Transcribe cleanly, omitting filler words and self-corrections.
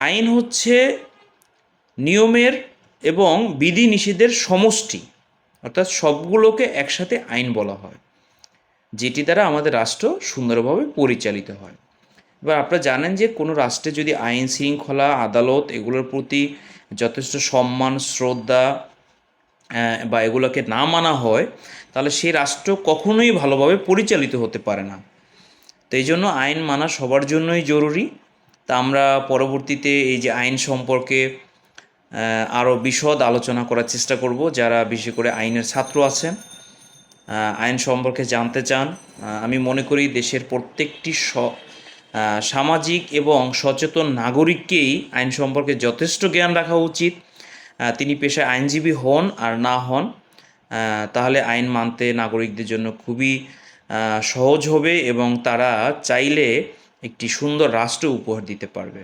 আইন হচ্ছে নিয়মের এবং বিধিনিষেধের সমষ্টি, অর্থাৎ সবগুলোকে একসাথে আইন বলা হয়, যেটি দ্বারা আমাদের রাষ্ট্র সুন্দরভাবে পরিচালিত হয়। এবার আপনারা জানেন যে কোনো রাষ্ট্রে যদি আইন শৃঙ্খলা, আদালত এগুলোর প্রতি যথেষ্ট সম্মান, শ্রদ্ধা বা এগুলোকে না মানা হয়, তাহলে সেই রাষ্ট্র কখনোই ভালোভাবে পরিচালিত হতে পারে না। তো এই জন্য আইন মানা সবার জন্যই জরুরি। তা আমরা পরবর্তীতে এই যে আইন সম্পর্কে আরও বিশদ আলোচনা করার চেষ্টা করব। যারা বিশেষ করে আইনের ছাত্র আছেন, আইন সম্পর্কে জানতে চান, আমি মনে করি দেশের প্রত্যেকটি সামাজিক এবং সচেতন নাগরিককেই আইন সম্পর্কে যথেষ্ট জ্ঞান রাখা উচিত। তিনি পেশায় আইনজীবী হন আর না হন, তাহলে আইন মানতে নাগরিকদের জন্য খুবই সহজ হবে এবং তারা চাইলে একটি সুন্দর রাষ্ট্র উপহার দিতে পারবে।